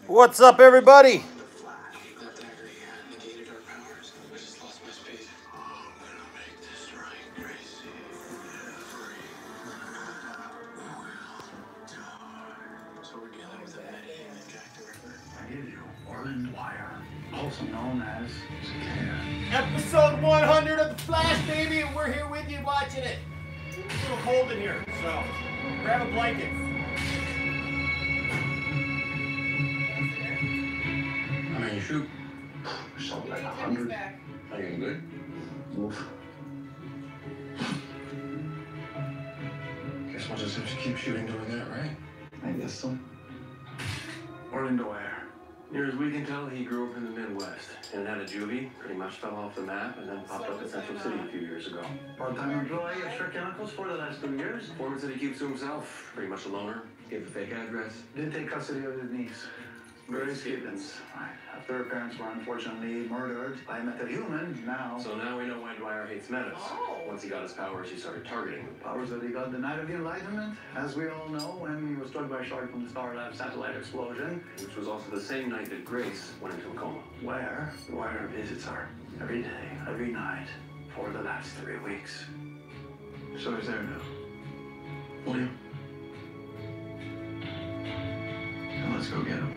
What's up, everybody? Also known as Cicada. Episode 100 of The Flash, baby, and we're here with you watching it. It's a little cold in here, so grab a blanket. How many you shoot? Something like 100. Are you good? Oof. Guess we'll just have to keep shooting doing that, right? I guess so. Orlando Ware. Near as we can tell, he grew up in the Midwest. In and out of juvie, pretty much fell off the map, and then popped up in Central City a few years ago. Part-time employee at Sure Chemicals for the last 2 years. Foreman said he keeps to himself, pretty much a loner. Gave the fake address. Did take custody of his niece. Grace Gibbons. Right. After her parents were unfortunately murdered by a metahuman, now... So now we know why Dwyer hates Meadows. Once he got his powers, he started targeting them. Powers that he got the night of the Enlightenment, as we all know, when he was struck by a shark from the Starlab satellite explosion. Which was also the same night that Grace went into a coma. Where Dwyer visits her every day, every night, for the last 3 weeks. So he's there now. William. Now let's go get him.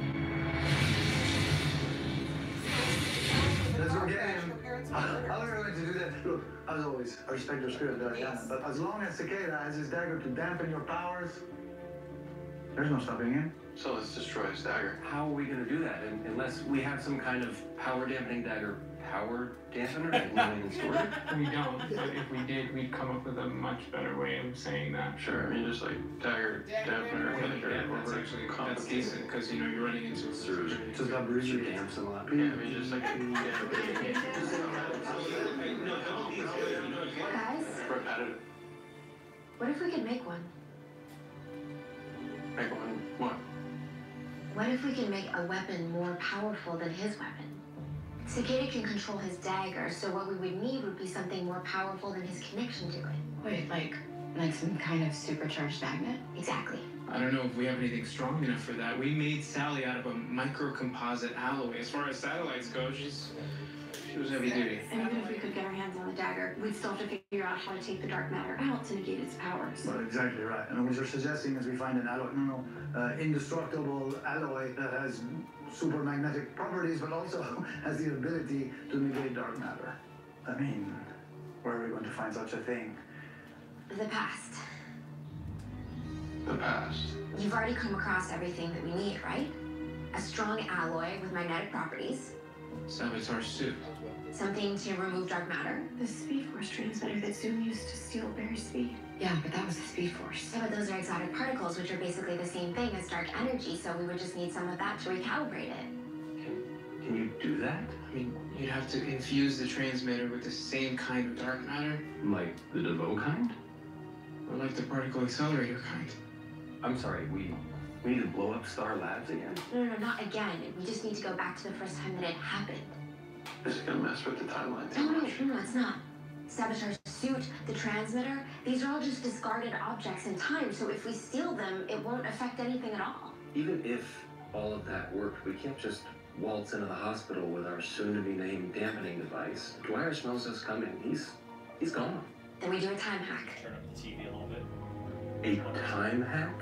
Let's go get him. How are we going to do that? Look, as always, I respect your spirit, Diana, but as long as Cicada has his dagger to dampen your powers, there's no stopping him. So let's destroy his dagger. How are we going to do that? Unless we have some kind of power dampening dagger power dampener that we don't even store it? We don't, but if we did, we'd come up with a much better way of saying that. Sure, I mean, just like dagger dampener, That's decent, because, you know, you're running into a surgery. Just got Should really damps a lot. Yeah, I mean, just like Guys, repetitive. what if we could make one? Make one, what? What if we can make a weapon more powerful than his weapon? Cicada can control his dagger, so what we would need would be something more powerful than his connection to it. Wait, like some kind of supercharged magnet? Exactly. I don't know if we have anything strong enough for that. We made Sally out of a microcomposite alloy. As far as satellites go, she was heavy duty. And even if we could get our hands on the dagger, we'd still have to figure out how to take the dark matter out to negate its powers. Well, exactly right. And what you're suggesting is we find an alloy, indestructible alloy that has super magnetic properties, but also has the ability to negate dark matter. I mean, where are we going to find such a thing? The past. The past. You've already come across everything that we need, right? A strong alloy with magnetic properties, Sabotage suit. something to remove dark matter. The Speed Force transmitter that Zoom used to steal Barry's speed. Yeah, but that was the Speed Force. Yeah, but those are exotic particles, which are basically the same thing as dark energy, so we would just need some of that to recalibrate it. Can you do that? I mean, you'd have to infuse the transmitter with the same kind of dark matter, Like the DeVoe kind? or like the particle accelerator kind. I'm sorry, we need to blow up Star Labs again? No, not again. We just need to go back to the first time that it happened. This is gonna mess with the timeline No, it's not. Sabotage suit, the transmitter, these are all just discarded objects in time, so if we steal them, it won't affect anything at all. Even if all of that worked, we can't just waltz into the hospital with our soon-to-be-named dampening device. Dwyer smells us coming. He's gone. Then we do a time hack. Turn up the TV a little bit. A time hack?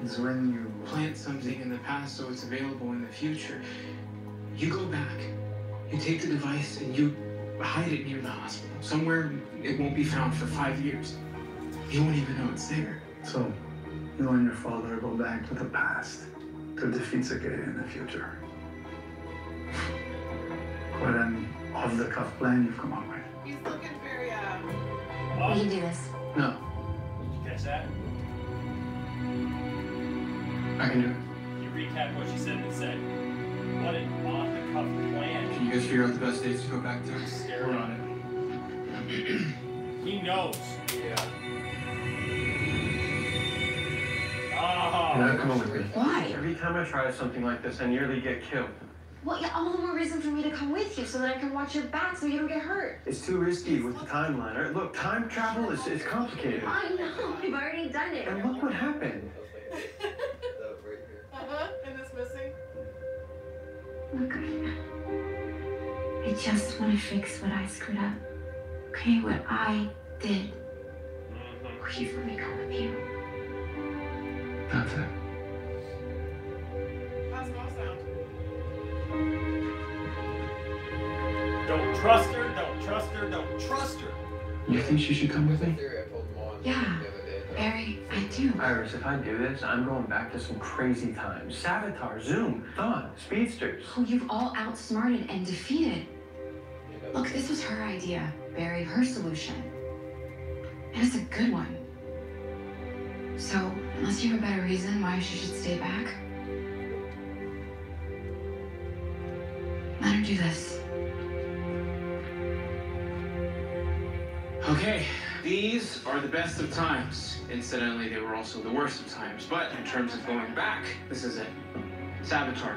It's when you... Plant something in the past so it's available in the future. You go back, you take the device, and you hide it near the hospital. Somewhere it won't be found for 5 years. You won't even know it's there. So, you and your father go back to the past to defeat Cicada in the future. What an off-the-cuff plan you've come up with. He's looking very, We can do this. No, Did you catch that? I can do it. You recap what she said and said. What an off-the-cuff plan. Can you guys figure out the best dates to go back to? We're on it. He knows. Yeah. Oh. Now come on with me. Why? Every time I try something like this, I nearly get killed. Well, yeah, all the more reason for me to come with you so that I can watch your back so you don't get hurt. It's too risky with the timeline. All right, look, time travel is complicated. I know. I've already done it. And look what happened. And it's missing. Look, I just want to fix what I screwed up. Okay, what I did. Please let me come with you. That's it. How's Mo sound? Don't trust her, don't trust her, don't trust her. You think she should come with me? Yeah, Barry, I do. Iris, if I do this, I'm going back to some crazy times. Savitar, Zoom, Dawn, speedsters. Who you've all outsmarted and defeated. Look, this was her idea, Barry, her solution. And it's a good one. So, unless you have a better reason why she should stay back, let her do this. Okay, these are the best of times. Incidentally, they were also the worst of times. But in terms of going back, this is it. Savitar.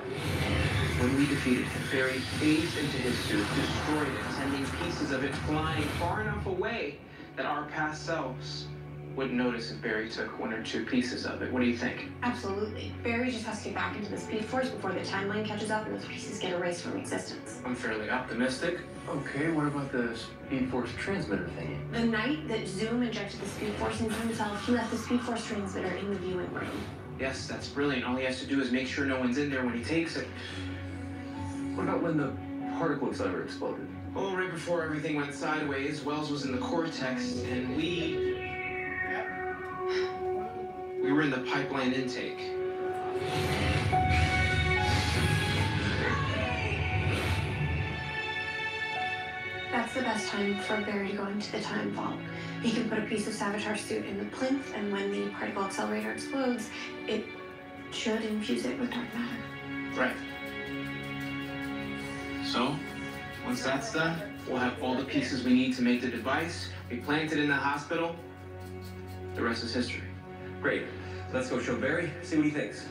When we defeated him, Barry phased into his suit, destroyed it, sending pieces of it flying far enough away that our past selves wouldn't notice if Barry took one or two pieces of it. What do you think? Absolutely. Barry just has to get back into the Speed Force before the timeline catches up and those pieces get erased from existence. I'm fairly optimistic. Okay, what about the Speed Force transmitter thingy? The night that Zoom injected the Speed Force into himself, he left the Speed Force transmitter in the viewing room. Yes, that's brilliant. All he has to do is make sure no one's in there when he takes it. What about when the particle accelerator exploded? Oh, right before everything went sideways, Wells was in the cortex, and we were in the pipeline intake. That's the best time for Barry to go into the time vault. He can put a piece of Savitar's suit in the plinth, and when the particle accelerator explodes, it should infuse it with dark matter. Right. So, once that's done, we'll have all the pieces we need to make the device. We plant it in the hospital. The rest is history. Great. Let's go show Barry, see what he thinks.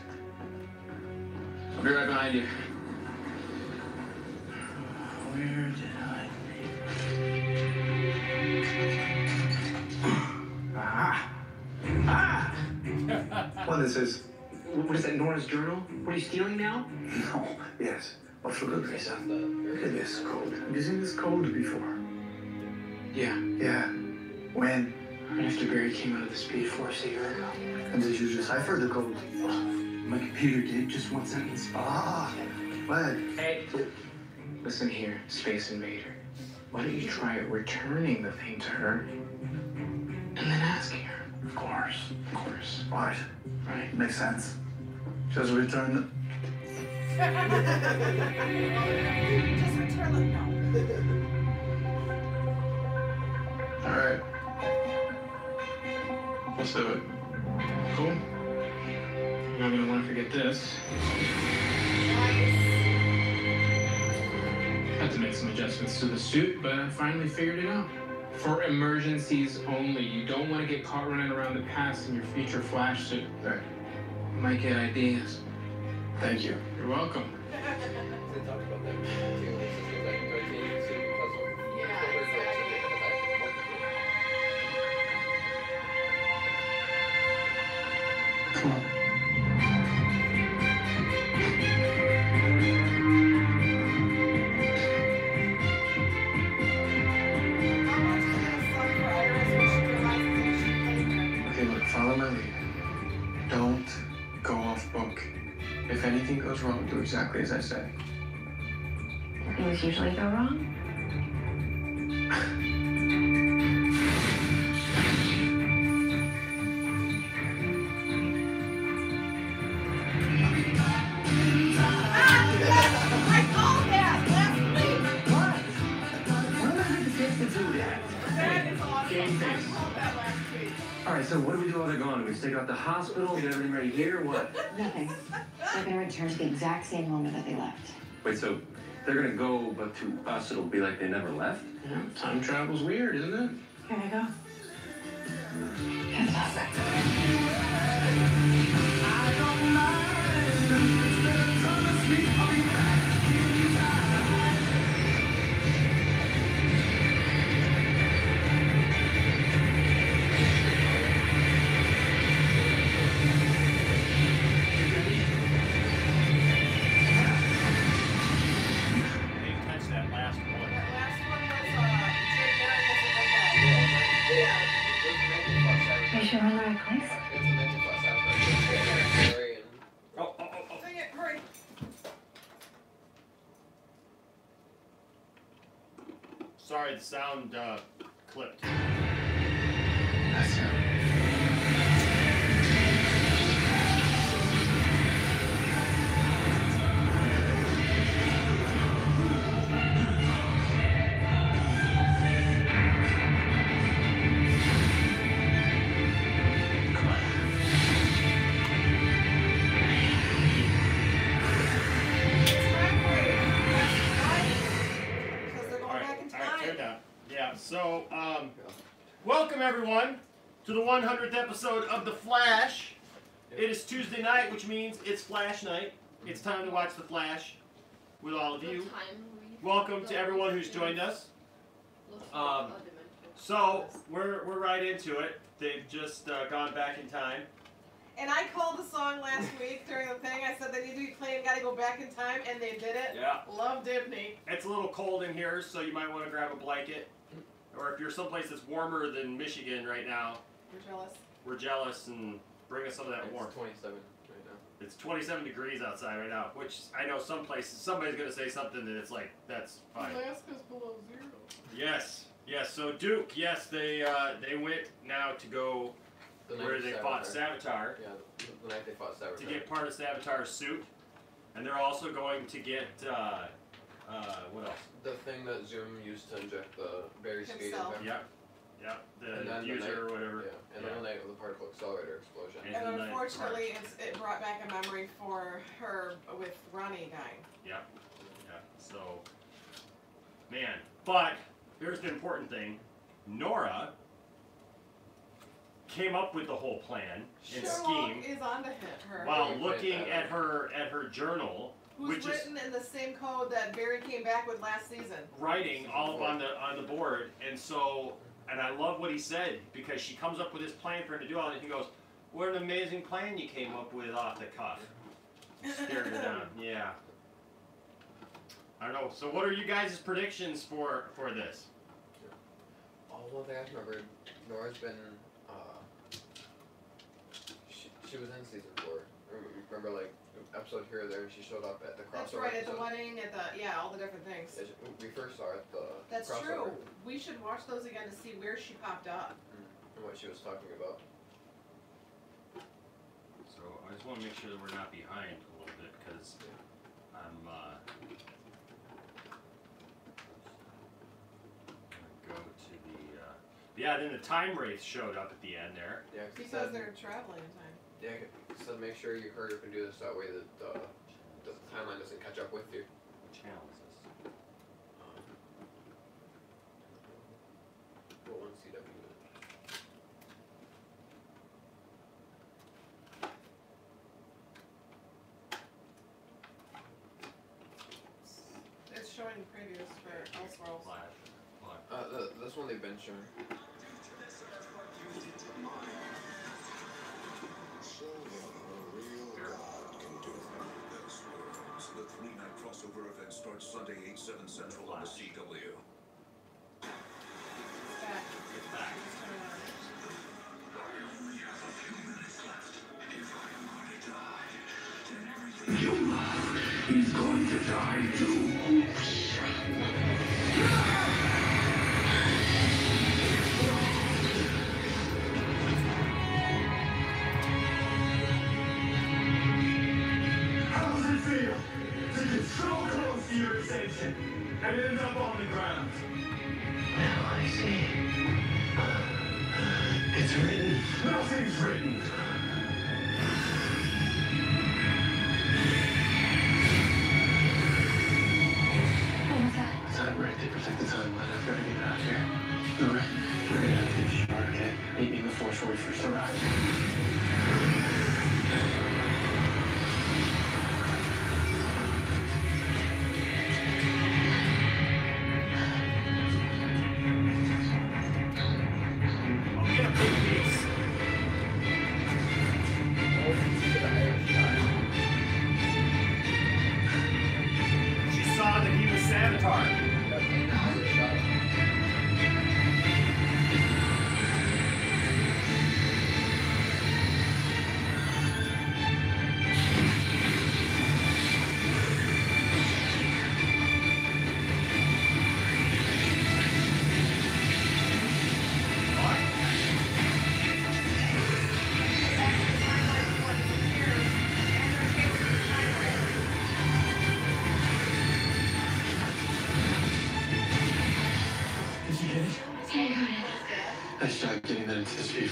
I'll be right behind you. Where did I Well, this is... What is that, Nora's journal? What are you stealing now? No, yes, but for good reason. Look at this code. Have you seen this code before? Yeah. Yeah. When? Right after Barry came out of the Speed Force a year ago. And did you decipher the code? My computer did, just one sentence. Ah, well, Hey, listen here, Space Invader. Why don't you try returning the thing to her and then asking her? of course. Of course. Right. Right. Makes sense. Just return Just return it now. All right. Let's do it. Cool? You're not gonna want to forget this. Had to make some adjustments to the suit, but I finally figured it out. For emergencies only. You don't want to get caught running around the past in your future Flash suit. Right. You might get ideas. Thank you. You're welcome. Come on. Okay, look, follow my lead. Don't go off book. If anything goes wrong, do exactly as I say. Things usually go wrong. All right, so what do we do while they're gone? Do we stake out the hospital, get everything ready here, what? Nothing. They're gonna return to the exact same moment that they left. Wait, so they're gonna go, but to us it'll be like they never left? Yeah, time travel's weird, isn't it? Here I go. Good luck. I don't mind. sure we're in the right place? It's an anti-flash Avatar. Oh. Dang it, hurry. Sorry, the sound clipped. That's him. Because they're going back in All right, turn time. down. Yeah, so, welcome everyone to the 100th episode of The Flash. It is Tuesday night, which means it's Flash night. It's time to watch The Flash with all of you. Welcome to everyone who's joined us. So, we're right into it. They've just gone back in time. And I called the song last week during the thing. I said they need to be playing Gotta Go Back in Time, and they did it. Yeah. Love Dibney. It's a little cold in here, so you might want to grab a blanket. Or if you're someplace that's warmer than Michigan right now, We're jealous. we're jealous and bring us some of that warmth. It's 27 right now. It's 27 degrees outside right now, which I know some places, somebody's going to say something that it's like, that's fine. Alaska's below 0. Yes, so Duke, yes, they went now to go The where night they of fought Savitar. Savitar Yeah, the night they fought Savitar. to get part of Savitar's suit. And they're also going to get, what else? The thing that Zoom used to inject the Barry skate Himself. in him. Yep, And the then the diffuser night- or whatever. Yeah, and then the night of the particle accelerator explosion. And And the night- unfortunately, it brought back a memory for her with Ronnie dying. Yeah, so, man. But, here's the important thing. Nora came up with the whole plan and Sherlock scheme is onto her. while Right, looking right. at her journal, Who's which is written in the same code that Barry came back with last season. writing all up on the board. And so, and I love what he said, because she comes up with this plan for him to do all, and he goes, "What an amazing plan you came up with off the cuff." Staring her down. Yeah. I don't know. So what are you guys' predictions for this? One thing I remember, Nora's been, she was in season 4. Remember, like, episode here or there, she showed up at the crossover. That's right, at the episode. wedding, all the different things. We first saw her at the That's crossover. true. We should watch those again to see where she popped up. And what she was talking about. So I just want to make sure that we're not behind a little bit, because I'm gonna go to the then the time wraith showed up at the end there. Yeah, Because they're traveling in time. Yeah, so make sure you hurry up and do this, that way that the timeline doesn't catch up with you. What channel is this? What one CW? It's showing previews for Elseworlds. Flash. This one they've been showing. The three-night crossover event starts Sunday, 8/7 Central on the CW. It's back. It's back. It's turning on. He's going to die too. How does it feel to get so close to your ascension and end up on the ground? Now I see. It's written. Nothing's written. What was that? Time break to protect the timeline. I've got to get out of here. Nora, we're gonna have to get you out, okay? Meet me before we first arrive. I'll get a big piece. She saw that he was Savitar.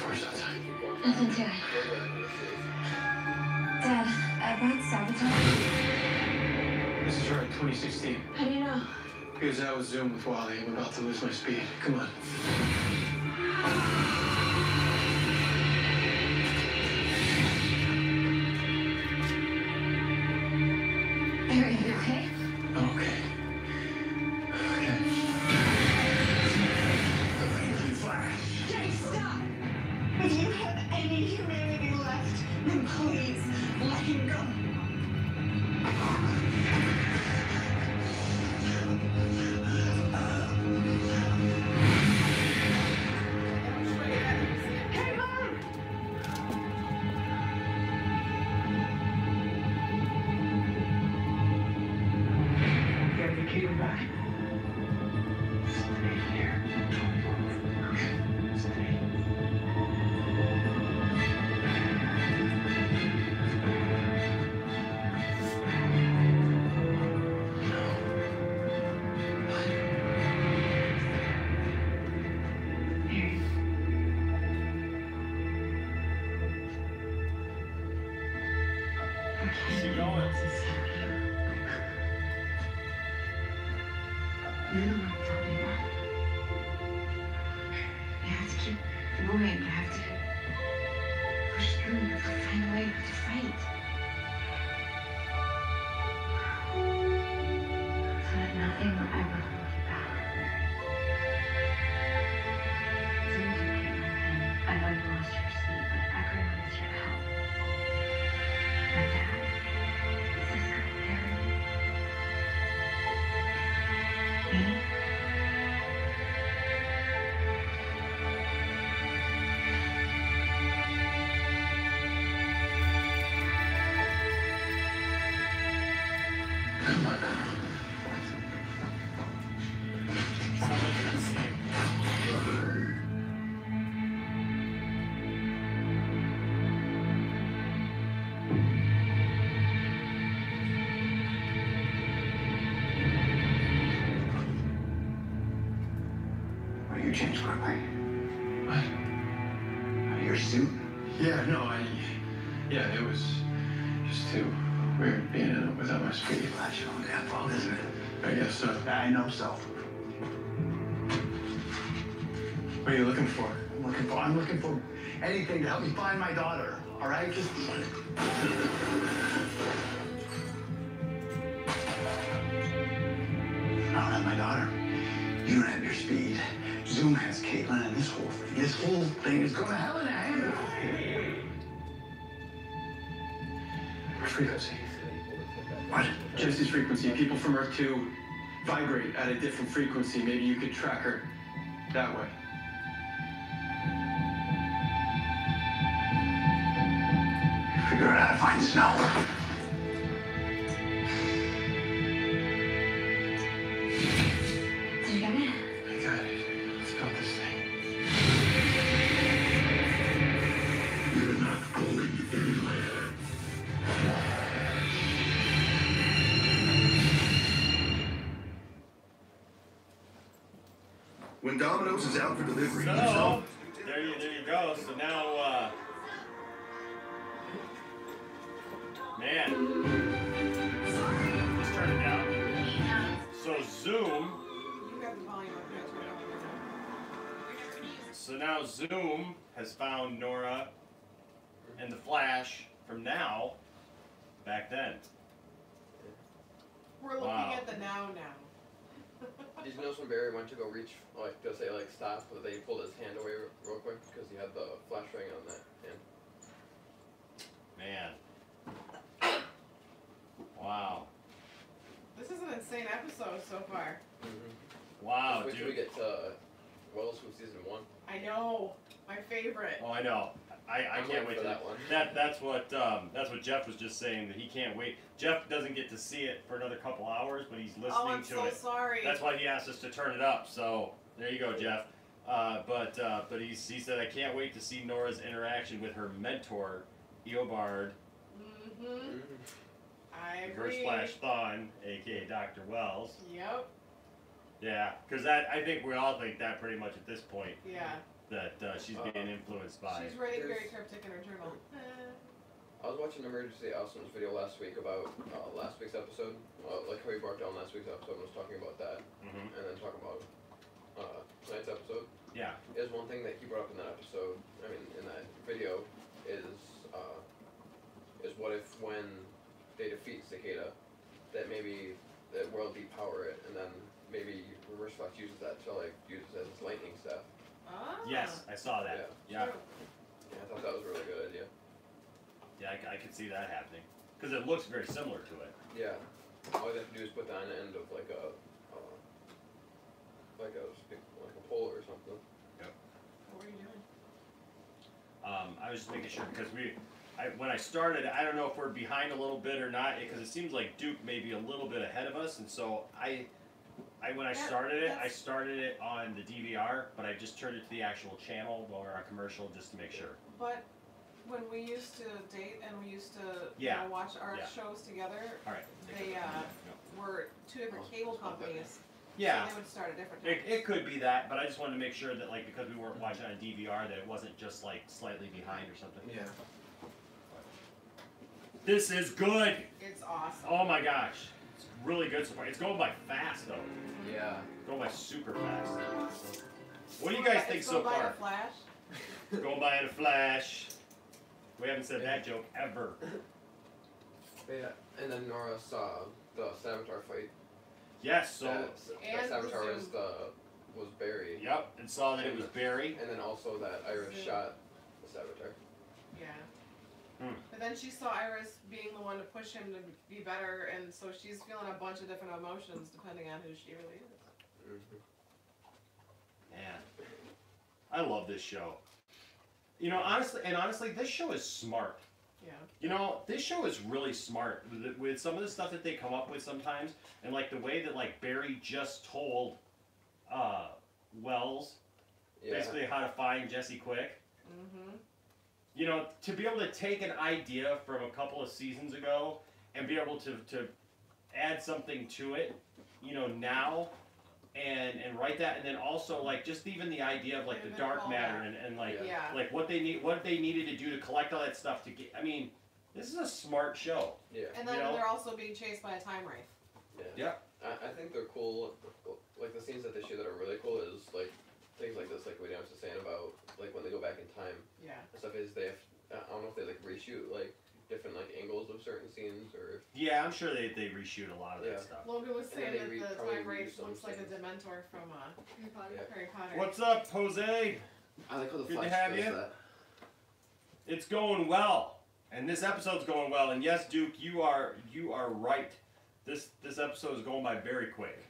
worse outside. Nothing to it. Dad, about Sabotage? This is her in 2016. How do you know? Because I was Zoom with Wally. I'm about to lose my speed. Come on. Barry, you okay? Okay. Okay. The Raven Flash. Jay, stop! If you have any humanity left, then please let him go. Hey, Mom! Get the key back. Stay here. Don't move. Okay? Stay. Barry. She going. You know what I'm talking about. You have to keep moving. You have to push through. You have to find a way. You have to fight. So that nothing will ever hold you back. Zoom's okay, Caitlin, and I know you lost your sleep, but Akron needs your help. My dad, Siska, Barry, me. Come on. Well, you changed quickly. What? Your suit? Yeah, no, yeah, it was just too weird being in it without my speed. That's your own damn fault, isn't it? I guess so. I know so. What are you looking for? I'm looking for anything to help me find my daughter. All right? Just. I don't have my daughter. You don't have your speed. Zoom has Caitlin, and this whole thing is going to hell in a handbasket. Frequency. What? Jesse's frequency. People from Earth 2 vibrate at a different frequency. Maybe you could track her that way. Figure out how to find Snow. Did you get it? I got it. Let's build this thing. You're not going anywhere. When Domino's is out for delivery, So, there you go. So now, man, just turn it down. So Zoom. You got the volume up there. So now Zoom has found Nora and the Flash from now, back then. We're looking Wow. at the now. Did you notice when Barry went to go reach, like, to say, like, stop, that they pulled his hand away real quick because he had the flash ring on that hand? Man. Wow. This is an insane episode so far. Wow, Wait till dude. we get to Wells from season 1. I know. My favorite. Oh, I know. I I'm can't waiting wait for to that one. That's what Jeff was just saying, that he can't wait. Jeff doesn't get to see it for another couple hours, but he's listening Oh, I'm to so it. sorry. That's why he asked us to turn it up. So there you go, Jeff. But he said, I can't wait to see Nora's interaction with her mentor, Eobard, Mm-hmm. I Reverse agree. Flash Thawne, aka Dr. Wells. Yep. Yeah, because I think we all think that pretty much at this point. Yeah. that she's being influenced by. She's writing very cryptic in her journal. I was watching Emergency Awesome's video last week about last week's episode, like how he broke down last week's episode and was talking about that, and then talking about tonight's episode. Yeah. Is one thing that he brought up in that episode, I mean, in that video, is what if when they defeat Cicada, that maybe the world depower it, and then maybe Reverse Flash uses that to like use it as its lightning staff. Ah. Yes, I saw that. Yeah. Yeah, I thought that was a really good idea. Yeah, I could see that happening because it looks very similar to it. Yeah. All you have to do is put that on the end of like a pole or something. Yep. What were you doing? I was just making sure because when I started, I don't know if we're behind a little bit or not because it seems like Duke may be a little bit ahead of us, and so when I started it on the DVR, but I just turned it to the actual channel or a commercial just to make sure. But when we used to date and we used to watch our shows together, they were two different cable companies. Yeah. So they would start at different times. It could be that, but I just wanted to make sure that like because we weren't watching on DVR that it wasn't just like slightly behind or something. Yeah. This is good. It's awesome. Oh my gosh. It's really good so far. It's going by fast though. Yeah. It's going by super fast. What do you guys think so far? Going by a flash? Going by in a flash. We haven't said that joke ever. Yeah. And then Nora saw the Savitar fight. Yes, so that Savitar was Barry. Yep, and saw that it was Barry. And then also that Iris shot the Savitar. Yeah. But then she saw Iris being the one to push him to be better, and so she's feeling a bunch of different emotions depending on who she really is. Man, I love this show. You know, honestly, this show is smart. Yeah. You know, this show is really smart with some of the stuff that they come up with sometimes, and like the way that like Barry just told Wells basically how to find Jesse Quick. Mm-hmm. You know, to be able to take an idea from a couple of seasons ago and be able to add something to it, you know, now and write that, and then also like just even the idea of like the dark matter and like like what they needed to do to collect all that stuff to get. I mean, this is a smart show. Yeah. And then they're also being chased by a time wraith. Yeah. I think they're cool. Like the scenes that they shoot that are really cool is like things like this, like what I was just saying about like when they go back in time. Yeah. And stuff is they have, I don't know if they like reshoot like different like angles of certain scenes or. Yeah, I'm sure they reshoot a lot of that stuff. Logan was saying that the time wraith looks like a Dementor from Harry Potter. What's up, Jose? I like how the Good to Flash have does you. that. It's going well, and this episode's going well. And yes, Duke, you are right. This episode is going by very quick.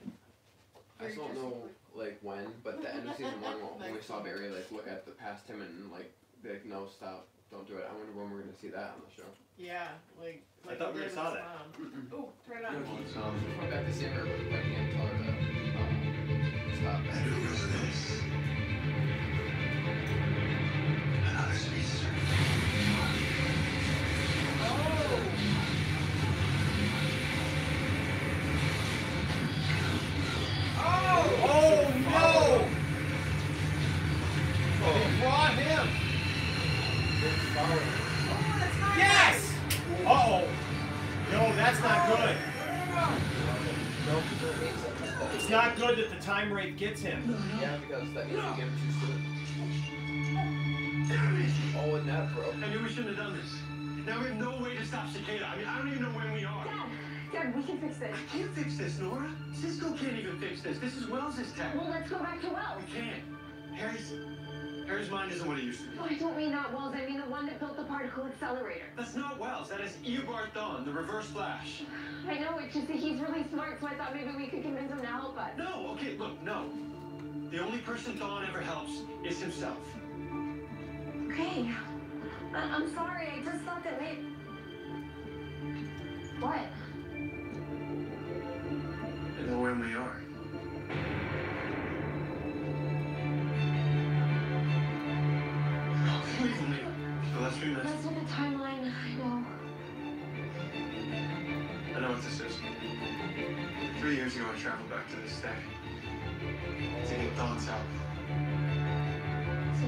I just don't know like when, but the end of season 1 when we saw Barry like look at the past him and like be like, no, stop, don't do it. I wonder when we're gonna see that on the show. Yeah, like I thought we already saw that. Ooh, turn it on. Went back to see her, but I can't tell her to stop. Another speedster. Oh no! They brought him. Yes! Uh-oh. No, that's not good. It's not good that the time wraith gets him. Yeah, because that means we give him too soon. Oh, and that broke. I knew we shouldn't have done this. Now we have no way to stop Cicada. I mean, I don't even know when we are. Dad, we can fix this. I can't fix this, Nora. Cisco can't even fix this. This is Wells' tech. Well, let's go back to Wells. We can't. Harry's mind isn't what it used to be. Oh, I don't mean not Wells. I mean the one that built the particle accelerator. That's not Wells. That is Eobard Thawne, the Reverse Flash. I know, it's just that he's really smart, so I thought maybe we could convince him to help us. No, okay, look, no. The only person Thawne ever helps is himself. Okay. I'm sorry, I just thought that maybe... What? I know when we are. Please leave. So let's do this. That's with the timeline, I know. I know what this is. 3 years ago, I traveled back to this day to get Thawne's help. So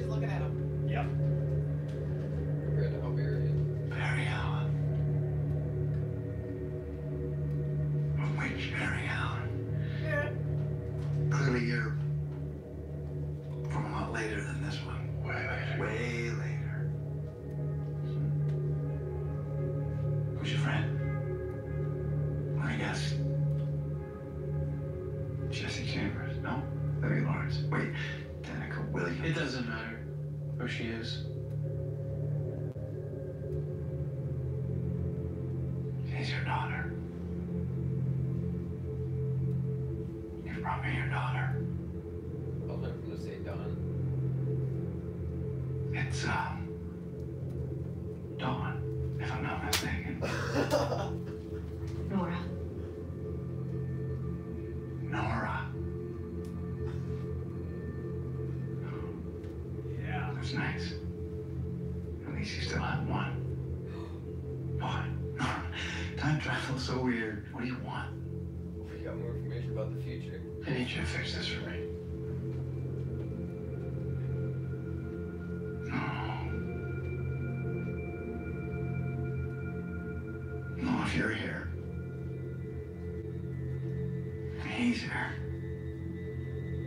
she's looking at him. Yep. Compared to how Barry is. Barry Allen. Which Barry Allen? Yeah. Clearly you're from a lot later than this one. Way later. Way later. Who's your friend? Let me guess. Jesse Chambers. No? Libby Lawrence. Wait. Danica Williams. It doesn't matter who she is. She's your daughter. You brought me your daughter. I was waiting for him to say Dawn. It's, Dawn, if I'm not mistaken. Nora. Nora. Yeah. That's nice. At least you still have one. What? Time travel's so weird. What do you want? We got more information about the future. I need you to fix this for me. No, if you're here, and he's here,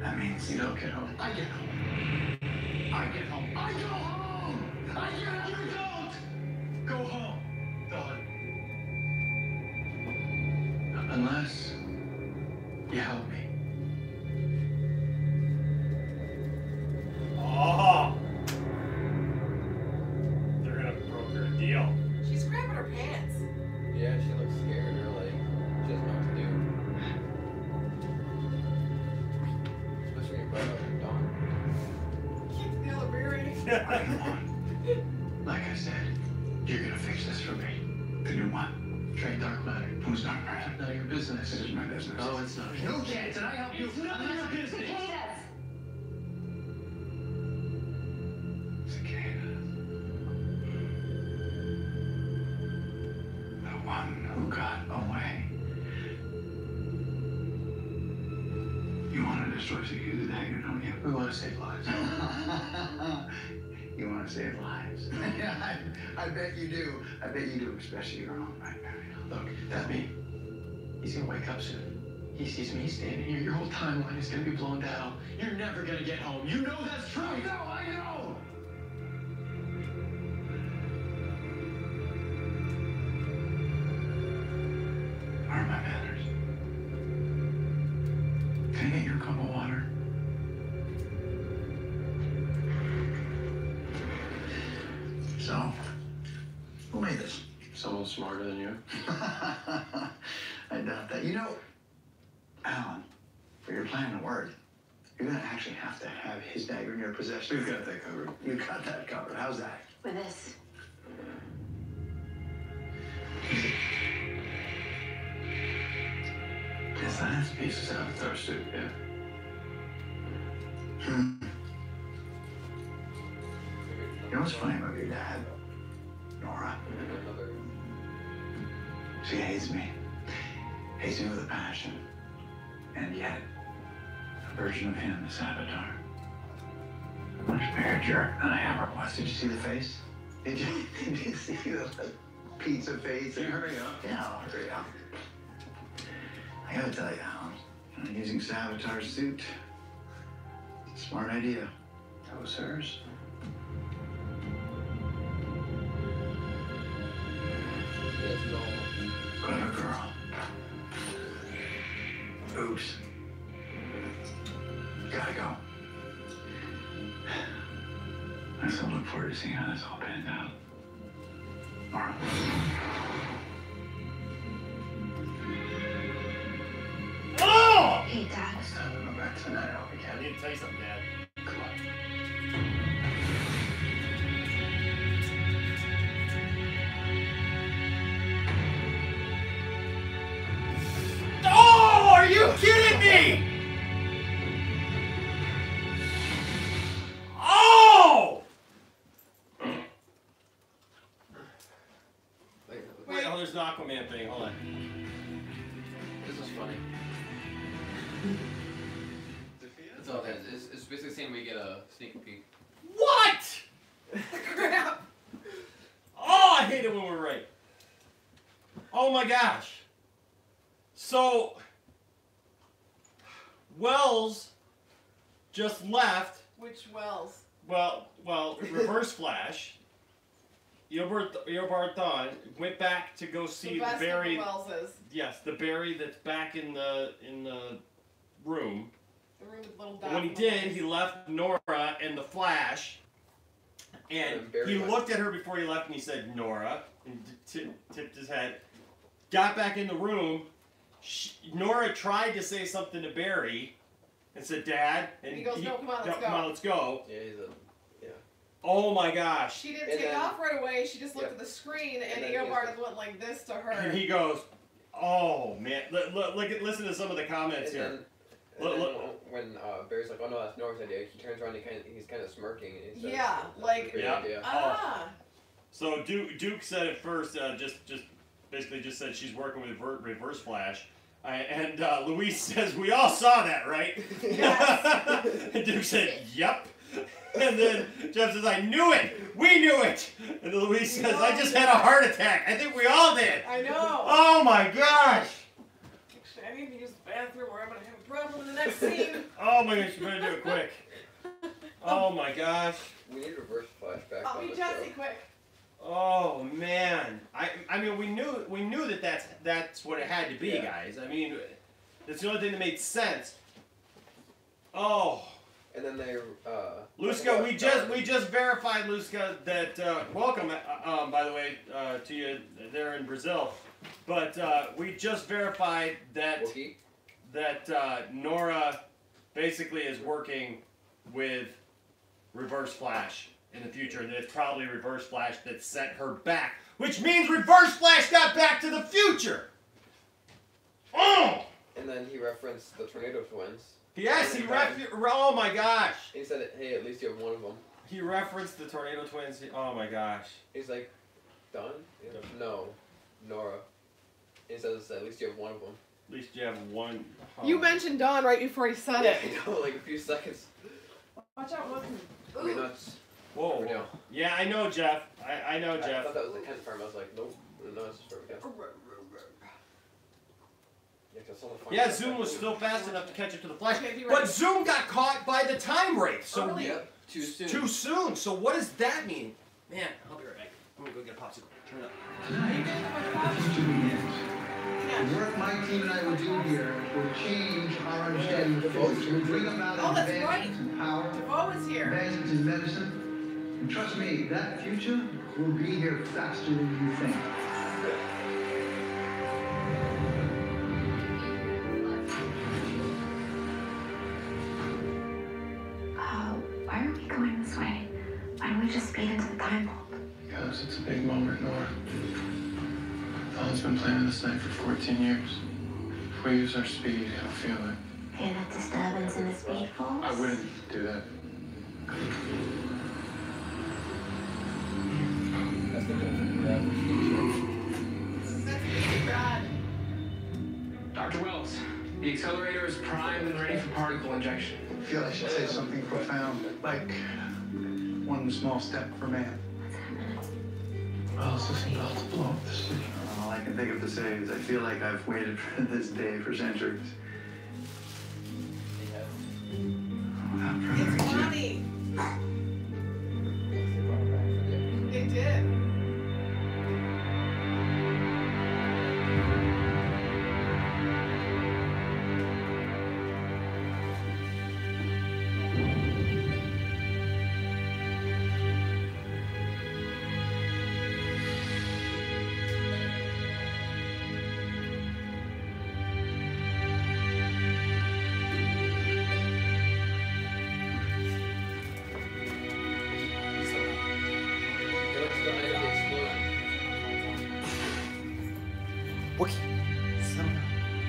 that means You don't get home. I get home. I get home. I go home. I get home. You don't go home, Dawn. Unless you help me. Oh. They're gonna broker a deal. She's grabbing her pants. Yeah, she looks scared or like she doesn't know what to do. Especially when you brought up Dawn. Keep the other Barry. What do you want? Like I said, you're gonna fix this for me. To do what? Train dark matter. Who's not right? None of your business. This is my business. No, it's not. You can't, and I help you. It's none of your business. Cicadas. The one who got away. You want to destroy Cicadas Dagger, don't you? We want to save lives. You want to save lives? Yeah, I bet you do. I bet you do, especially your own, right, Barry? Look, that me. He's gonna wake up soon. He sees me standing here. Your whole timeline is gonna be blown down. You're never gonna get home. You know that's true. I know. Where are my manners? Can I get your cup of water? So, who made this? Someone smarter than you. I doubt that. You know, Alan, for your plan to work, you're gonna actually have to have his dagger in your possession. We've got that covered. You got that covered. How's that? With this. Is that? Piece of Avatar suit, yeah. You know what's funny about your dad, Nora? She hates me. Hates me with a passion. And yet, a version of him is Avatar. A much bigger jerk than I ever was. Did you see the face? Did you see the pizza face? Can you hurry up? Yeah, I'll hurry up. I gotta tell you, Alan, using Avatar's suit, it's a smart idea. That was hers. Clever girl. Oops. Gotta go. I still look forward to seeing how this all pans out. Nora. Oh! Hey, Dad. It's time to go back to night out I again. need to tell you something, Dad. Come on. Oh, are you kidding me? Oh! Wait, oh, there's an Aquaman thing. Hold on. This is funny. That's all it is. It's basically saying we get a sneak peek. What? Oh my gosh. So Wells just left. Which Wells? Well, Reverse Flash. Eobard Thawne went back to go see the best Barry. Of the Wellses. Yes, the Barry that's back in the room. The room with little dots. When he did, he left Nora and the Flash, and he looked at her before he left, and he said, "Nora," and tipped his head. Got back in the room. Nora tried to say something to Barry, and said, "Dad," and he goes, "No, come on, let's go." Come on, let's go. Yeah, Oh my gosh. She didn't take off right away. She just looked at the screen, and Eobard went like this to her. And he goes, "Oh man, listen to some of the comments here." When Barry's like, "Oh no, that's Nora's idea," he turns around and he's kind of smirking. And he says, yeah, like idea. So Duke said at first, just basically just said she's working with Reverse Flash. And Luis says, "We all saw that, right?" Yes. And Duke said, "Yep." And then Jeff says, "I knew it! We knew it!" And then Luis says, "I just had a heart attack. I think we all did." I know. Oh my gosh! Actually, I need to use the bathroom or I'm going to have a problem in the next scene. Oh my gosh, you better do it quick. Oh my gosh. We need Reverse Flash back I'll on be the Jesse show. quick. Oh man. I mean we knew that that's what it had to be, guys. I mean, that's the only thing that made sense. Oh. And then they Luska, we just verified, Luska, that welcome by the way to you there in Brazil, but we just verified that Nora basically is working with Reverse Flash in the future, and it's probably Reverse Flash that sent her back, which means Reverse Flash got back to the future. Oh! And then he referenced the Tornado Twins. Yes, oh my gosh. He said, "Hey, at least you have one of them." He referenced the Tornado Twins. Oh my gosh. He's like, "Done?" Yeah. No, Nora. He says, "At least you have one of them." At least you have one. Oh. You mentioned Dawn right before he said it. I know, like a few seconds. Watch out, look. I mean, that's... Whoa. Yeah, I know, Jeff. I know, Jeff. I thought that was the Kent farm. I was like, nope. No, it's just for again. Yeah, Zoom was still fast enough to catch up to the Flash, but Zoom got caught by the time wraith. So too soon. Too soon. So what does that mean? Man, I'll be right back. I'm gonna go get a popsicle. Turn it up. Tonight, the future begins. The work my team and I will do here will change our understanding of the future. Will bring about advancements in power, advancements in medicine, and trust me, that future will be here faster than you think. Why are we going this way? Why don't we just speed into the time vault? Because it's a big moment, Nora. Thawne's been planning this night for 14 years. If we use our speed, he'll feel it. Feel that disturbance in the speed force? I wouldn't do that. Dr. Wells, the accelerator is primed and ready for particle injection. I feel I should say something profound, like one small step for man. Wells is about to blow up the city. All I can think of to say is I feel like I've waited for this day for centuries. Without further It's ado. funny. It did.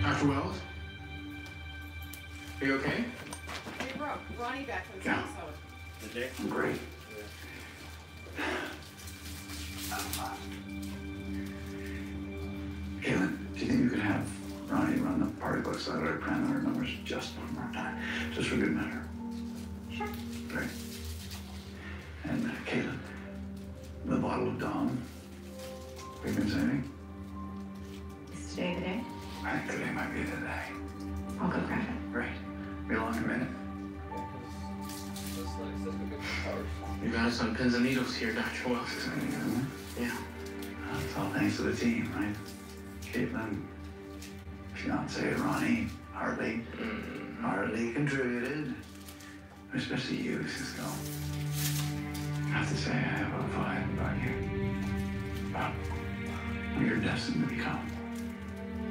Dr. Wells? Are you okay? Hey, bro, Ronnie back from this Yeah. episode. Did I'm great. Caitlin, do you think you could have Ronnie run the particle accelerator parameter numbers just one more time? Just for good measure. Sure. Great. And Caitlin, the bottle of Dawn we've been saving, I think today might be the day. I'll go grab it. Great. Be along in a minute. You got us on pins and needles here, Dr. Wells. Yeah. It's all thanks to the team, right? Caitlin, fiance Ronnie, hardly contributed. Especially you, Cisco. I have to say, I have a vibe about you. About what you're destined to become.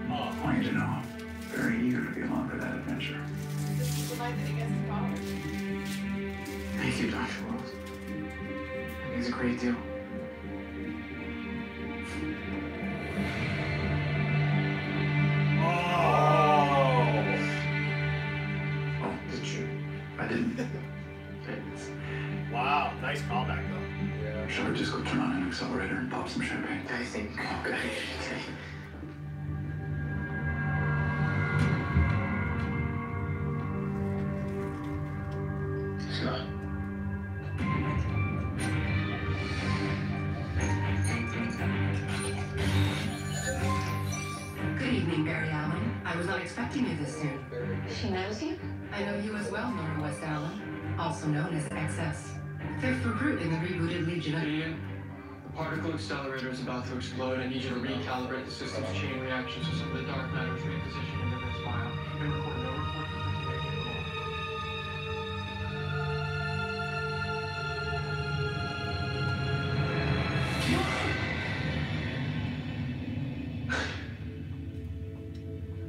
I want you to know I'm very eager to be along for that adventure. This is the night that he gets the power. Thank you, Dr. Wells. That means a great deal. Oh, did you? I didn't. Wow, nice callback though. Yeah. Shall we just go turn on an accelerator and pop some champagne? I think. Okay. Scott. Good evening, Barry Allen. I was not expecting you this soon. She knows you? I know you as well, Nora West Allen, also known as XS. Fifth recruit in the rebooted Legion of... Ian, the particle accelerator is about to explode. I need you to recalibrate the system's chain reactions so some of the dark matter is repositioned into this file. And record no report from this day anymore.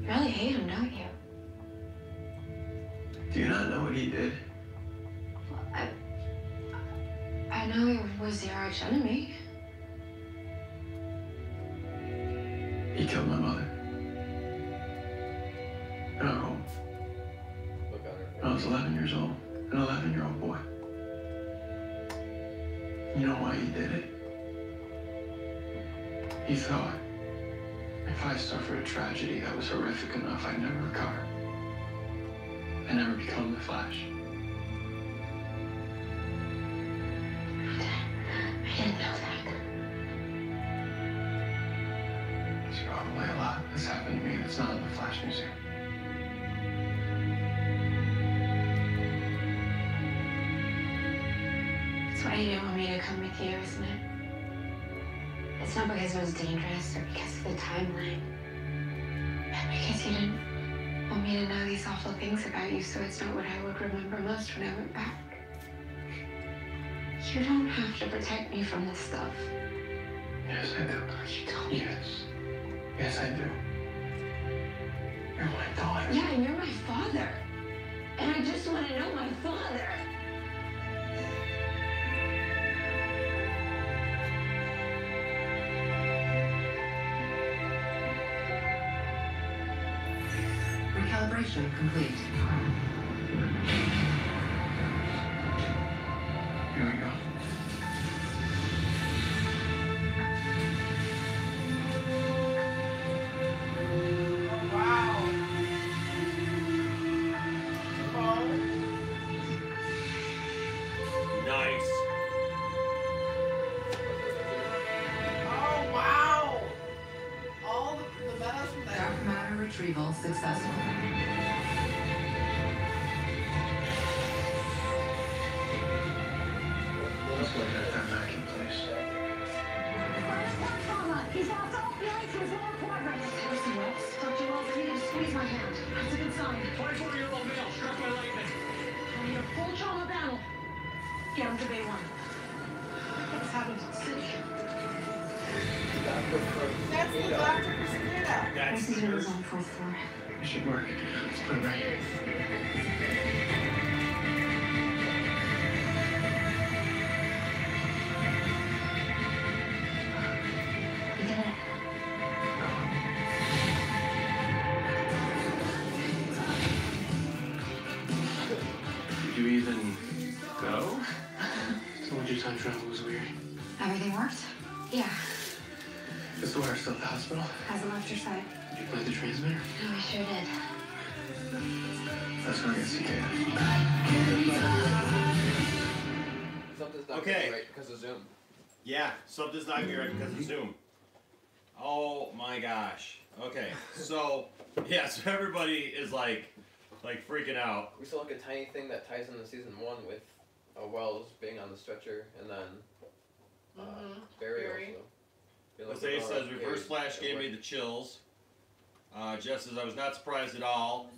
You really hate him, don't you? Do you not know what he did? I know he was your arch enemy. He killed my mother. In our home. Look at her. I was 11 years old. An 11-year-old boy. You know why he did it? He thought if I suffered a tragedy that was horrific enough, I'd never recover. I'd never become the Flash. I didn't know that. There's probably a lot that's happened to me that's not in the Flash Museum. That's why you didn't want me to come with you, isn't it? It's not because it was dangerous or because of the timeline. But because you didn't want me to know these awful things about you, so it's not what I would remember most when I went back. You don't have to protect me from this stuff. Yes, I do. You don't. Yes. Yes, I do. You're my daughter. Yeah, and you're my father. And I just want to know my father. Recalibration complete. Here we go. Wow. Oh. Nice. Oh, wow. All the metas from that. Dark matter retrieval successful. Let's go get that vacuum, please. He's lost all feeling to his lower quadrant. Listen, Wells. Dr. Wells, I need you to squeeze my hand. That's a good sign. 24-year-old male struck by lightning. I need a full trauma battle. Get him to Bay 1. What's happened to the city? That's the doctor for Cicada. That's This is on the 4th floor. It should work. Let's put it right here. You did it. Did you even go? Told you time travel was weird. Everything worked? Yeah. Is the wire still at the hospital? Hasn't left your side. Did you play the transmitter? No, I sure did. Let's go get Cicada. Something's not Okay. right because of Zoom. Yeah, something's not here because of Zoom. Oh my gosh. Okay, so yeah, so everybody is like freaking out. We saw like a tiny thing that ties into season 1 with Wells being on the stretcher, and then Barry also. Jose says Reverse Flash gave me the chills. Jeff says I was not surprised at all.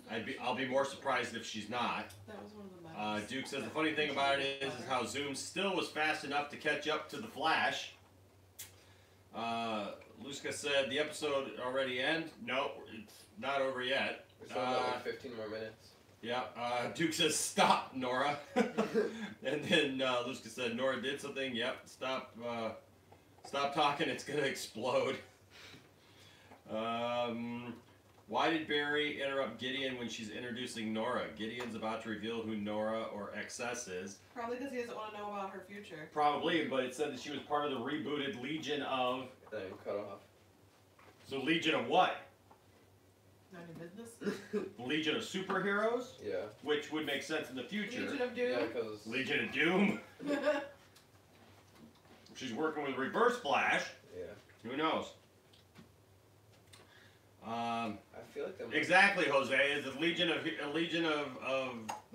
I'll be more surprised if she's not. That was one of the best. Duke says the funny thing about it is how Zoom still was fast enough to catch up to the Flash. Luska said the episode already end. No, it's not over yet. We still got like 15 more minutes. Yeah. Duke says stop, Nora. And then Luska said Nora did something. Yep. Stop. Stop talking. It's gonna explode. Why did Barry interrupt Gideon when she's introducing Nora? Gideon's about to reveal who Nora or XS is. Probably because he doesn't want to know about her future. Probably, but it said that she was part of the rebooted Legion of... Then cut off. So Legion of what? None of your business. Legion of Superheroes? Yeah. Which would make sense in the future. Legion of Doom? Yeah, because... Legion of Doom? She's working with Reverse Flash. Yeah. Who knows? I feel like exactly, Jose. Is it Legion of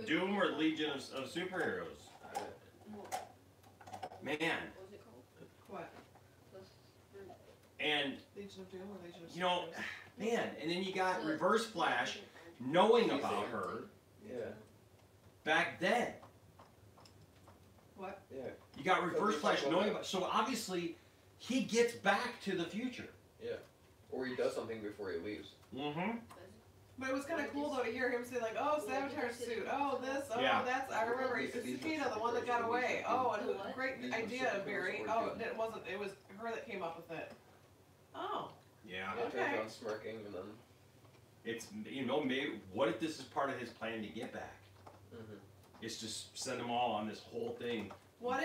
Doom or Legion of Superheroes? Man. What? And Legion of Doom or Legion of you know, Superheroes? man, and then you got Reverse Flash knowing about her. Yeah. Back then. What? Yeah. You got Reverse Flash knowing about. So obviously, he gets back to the future. Yeah. Or he does something before he leaves. Mm-hmm. But it was kind of cool though to hear him say like, "Oh, Saboteur suit. Oh, this. Oh, Yeah. that's. I remember it's Sakina, the one that got away. Oh, and a great idea, Barry. Oh, it wasn't. It was her that came up with it. Oh. Yeah. Okay. John smirking, and then It's, you know, maybe what if this is part of his plan to get back? Mm-hmm. It's just send them all on this whole thing. What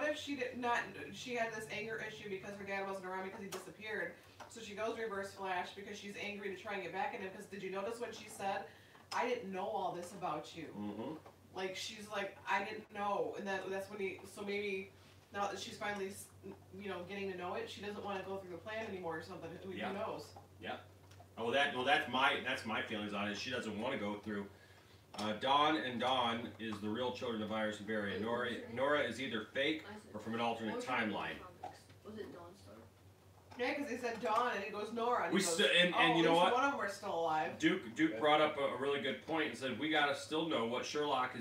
if she did not? She had this anger issue because her dad wasn't around because he disappeared. So she goes Reverse Flash because she's angry to try and get back at him. Because did you notice when she said, "I didn't know all this about you"? Mm-hmm. Like she's like, "I didn't know," and that's when he. So maybe now that she's finally, you know, getting to know it, she doesn't want to go through the plan anymore or something. Who knows? Yeah. Oh, that's my feelings on it. She doesn't want to go through. Dawn is the real children of Iris and Barry. And Nora is either fake or from an alternate timeline. Was it Dawn Star? Yeah, because he said Dawn and he goes Nora. And We he goes, st- and oh, you know what? One of them are still alive. Duke brought up a really good point and said we gotta still know what Sherlock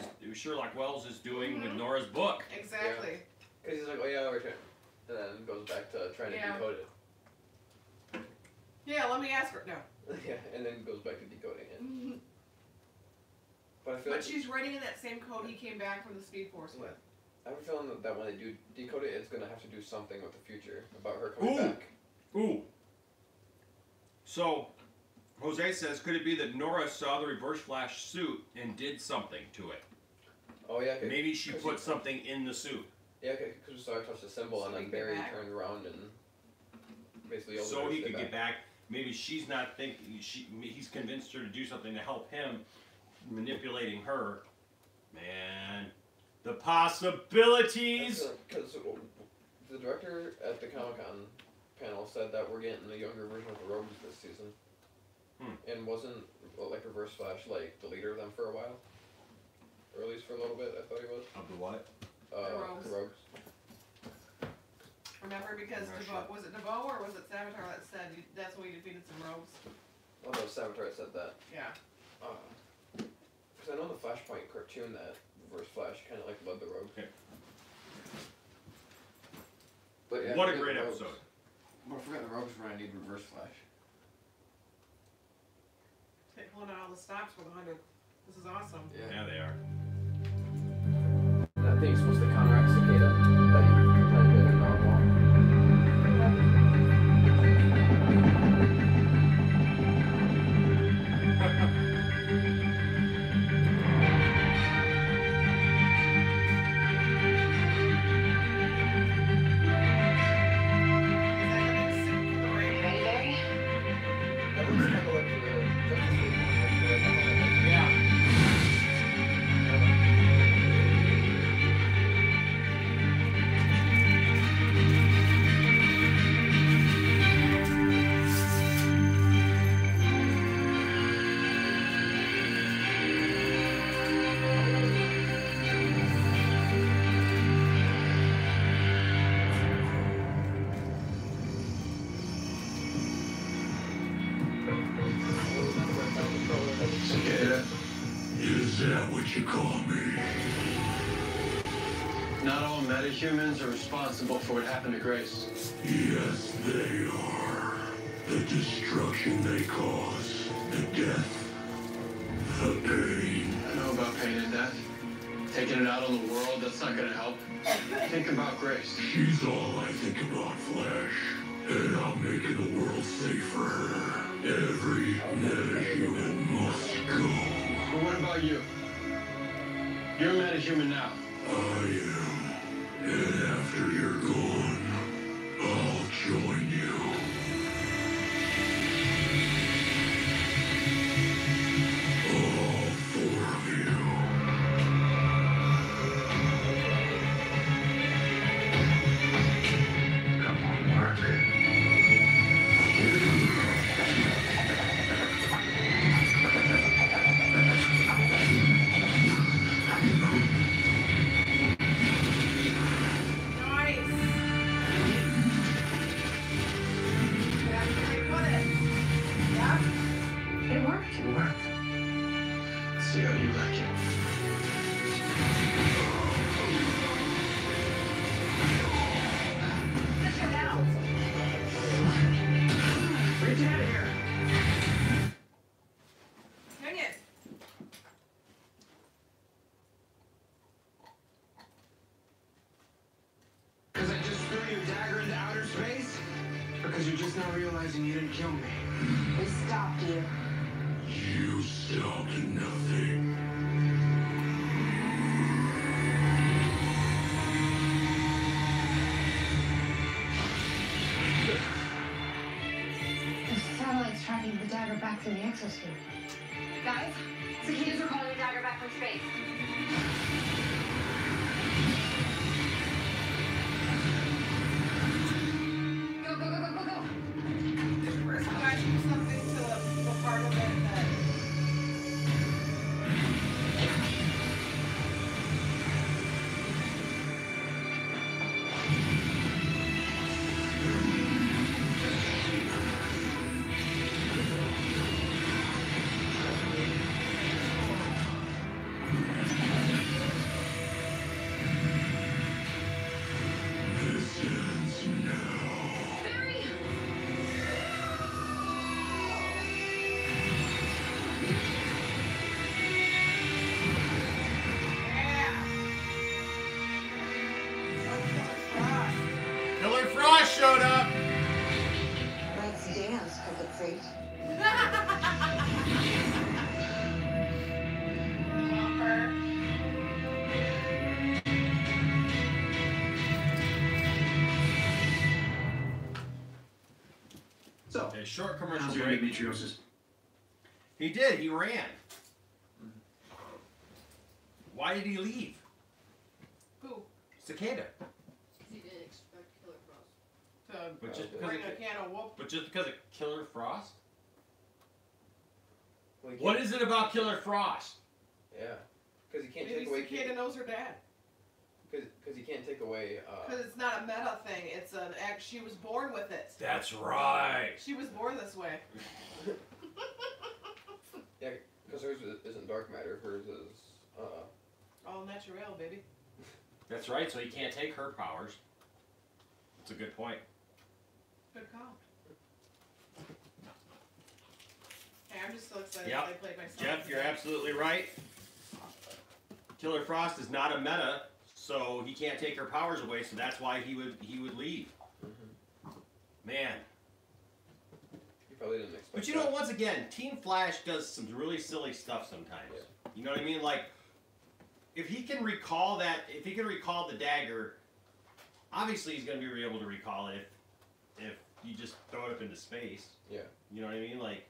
Wells is doing with Nora's book. Exactly. Because he's like, "Oh yeah, return," and then goes back to trying to decode it. Yeah, let me ask her. No. Yeah, and then goes back to decoding it. But I feel But like she's writing in that same code he came back from the Speed Force with. I have a feeling that when they do decode it, it's gonna have to do something with the future about her coming back. Ooh. So, Jose says, could it be that Nora saw the Reverse Flash suit and did something to it? Oh yeah. Maybe she put something in the suit. Yeah, because we saw her touch the symbol, and then Barry turned around and basically. So he could get back. Maybe she's not thinking. He's convinced her to do something to help him, manipulating her. Man, the possibilities. Because the director at the Comic-Con panel said that we're getting a younger version of the Rogues this season, and wasn't like Reverse Flash like the leader of them for a while, or at least for a little bit. I thought he was. Of the what? The The Rogues. Remember, because was it DeVoe or was it Savitar that said that's when we defeated some rogues? Oh no, Savitar said that. Yeah. Because I know the Flashpoint cartoon that Reverse Flash kind of like led the Rogues. Okay. But yeah, What a great episode. But I forgot the Rogues were gonna need Reverse Flash. They pulling out all the stops for the 100. This is awesome. Yeah, they are. That thing's supposed to counteract Cicada. That you kind of did in Dawn Wall. you call me. Not all metahumans are responsible for what happened to Grace. Yes, they are. The destruction they cause, the death, the pain. I know about pain and death. Taking it out on the world, that's not gonna help. Think about Grace. She's all I think about, Flash. And I'm making the world safe for her. Every metahuman must go. But what about you? You're a metahuman now. I am. And after you're gone, I'll join you. All four of you. Come on, Mark. It worked. It worked. Let's see how you like it. Let's go now. Reach out here. Dang it. Because I just threw your dagger into outer space? Because you're just now realizing you didn't kill me? We stopped you. You stopped nothing. The satellite's tracking the dagger back through the exosuit. Guys, cicadas are calling the dagger back from space. Go, go, go, go, go, go. First, you guys do something to the part of it that. This ends now. Barry! Killer Frost showed up. Let's dance, Crooked Feet. So, A short commercial how's your break. endometriosis? He did. He ran. Why did he leave? Who? Cicada. He didn't expect Killer Frost. To But just because bring of, a can of whoop. but just because of Killer Frost? Well, he What can't- is it about Killer Frost? Yeah. Because he can't Maybe take away. Cicada knows her dad. Because he can't take away. Because it's not a meta thing. It's an act. She was born with it. That's right. She was born this way. Yeah, because hers isn't dark matter. Hers is. All natural, baby. That's right. So he can't take her powers. That's a good point. Good call. Hey, I'm just so excited Yep. that I played myself. Jeff, you're absolutely right. Killer Frost is not a meta, so he can't take her powers away. So that's why he would leave. Man. You probably didn't expect. But you know, once again, Team Flash does some really silly stuff sometimes. Yeah. You know what I mean? Like, if he can recall the dagger, obviously he's going to be able to recall it if you just throw it up into space. Yeah. You know what I mean? Like,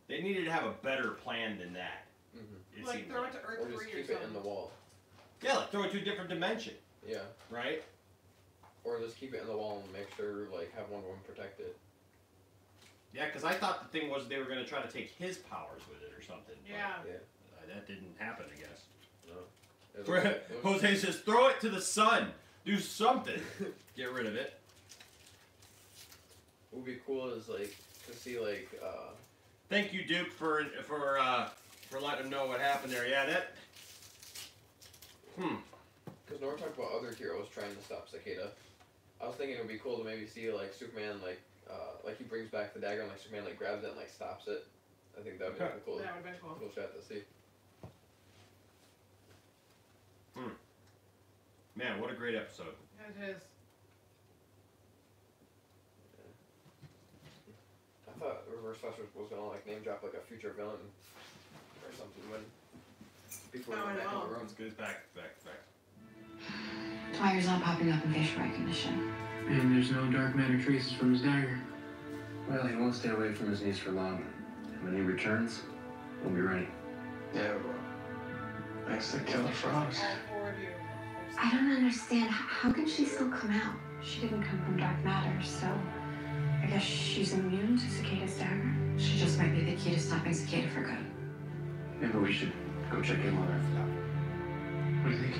they needed to have a better plan than that. Mm-hmm. It Like seemed throw like. it to Earth Or just 3 or keep it something. in the wall. Yeah, like throw it to a different dimension, Yeah. right? Or just keep it in the wall and make sure, like, have Wonder Woman protect it. Yeah, because I thought the thing was they were going to try to take his powers with it or something. but, Yeah. that didn't happen, I guess. No. It was- it was- Jose says, throw it to the sun. Do something. Get rid of it. What would be cool is, like, to see, like, Thank you, Duke, for letting him know what happened there. Yeah, Because Nora talked about other heroes trying to stop Cicada. I was thinking it would be cool to maybe see like Superman like he brings back the dagger and like Superman like grabs it and like stops it. I think that would be like, a cool. That would have been cool. Cool shot to see. Man, what a great episode. It is. I thought Reverse Flash was gonna like name drop like a future villain or something when before we went back in the room. It's good. Back. Dwyer's not popping up in facial recognition. And there's no dark matter traces from his dagger. Well, he won't stay away from his niece for long. And when he returns, we'll be ready. Yeah, well, thanks to Killer Frogs. All four of you. I don't understand. How can she still come out? She didn't come from dark matter, so I guess she's immune to Cicada's dagger. She just might be the key to stopping Cicada for good. Maybe we should go check in on her. What do you think?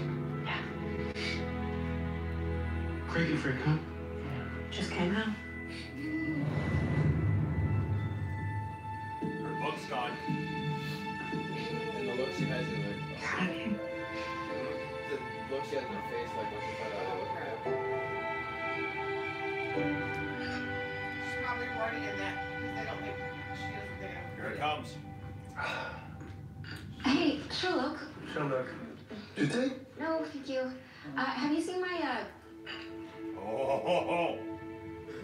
Yeah. Cranky freak, huh? Just came out. Her book's gone. And the look she has in like the look she has in her face like when she found out it was her. She's probably already in that because they don't think she doesn't think. Here it comes. Hey, Sherlock. Sherlock. Did you take? No, thank you. Have you seen my, Oh.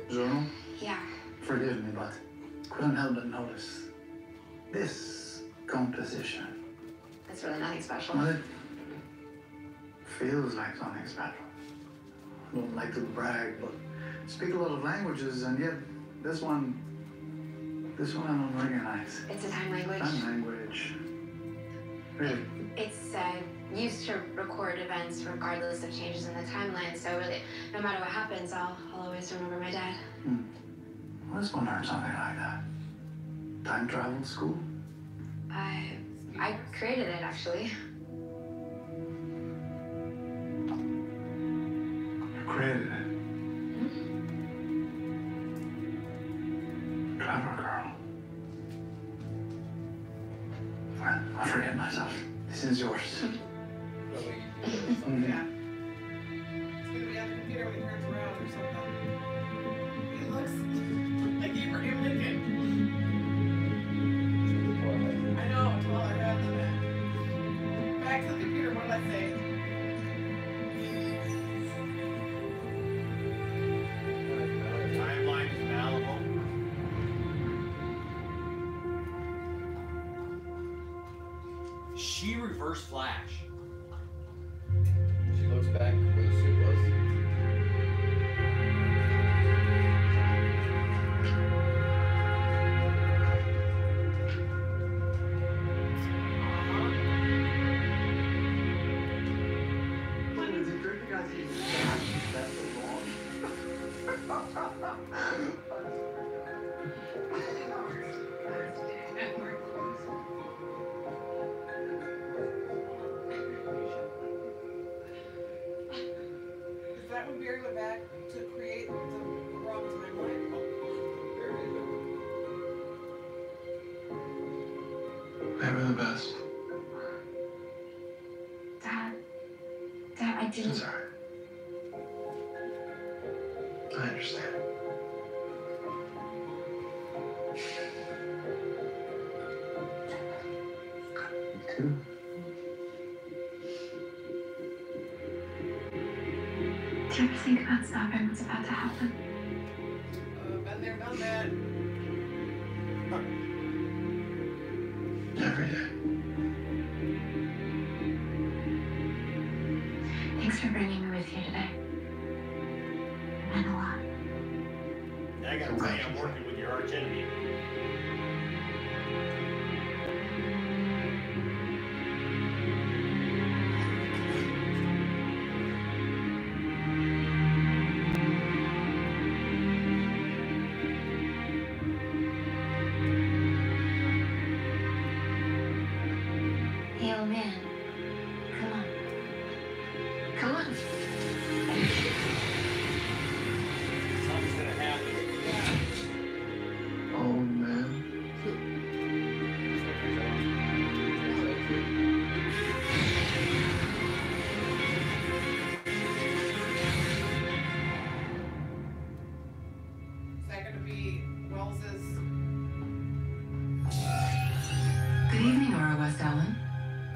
Journal? Yeah. Forgive me, but couldn't help but notice this composition. That's really nothing special. Well, it feels like something special. I don't like to brag, but speak a lot of languages, and yet this one I don't recognize. It's a time language. Time language. Really? It's used to record events regardless of changes in the timeline, so really, no matter what happens, I'll always remember my dad. I just want to learn something like that. Time travel school? I created it, actually. You created it? Clever girl. Well, I forget myself. This is yours. Yeah. It's gonna be on the computer when he turns around or something. He looks like Abraham Lincoln. I know, it's all I have to that. Back to the computer, what did I say? Timeline is malleable. She reverse Flash. She looks back where the suit was. Is that when Barry went back to create the wrong timeline? They were the best. Dad, I didn't. It's alright. I understand. Me too. Do you ever think about stopping what's about to happen? Been there, done that. Every day. Thanks for bringing me with you today. It meant a lot. I gotta tell you, I'm working with your arch enemy. Hey, old man. Come on. Come on. Something's gonna happen. Oh man. be Wells's. Good evening, Aura West Allen.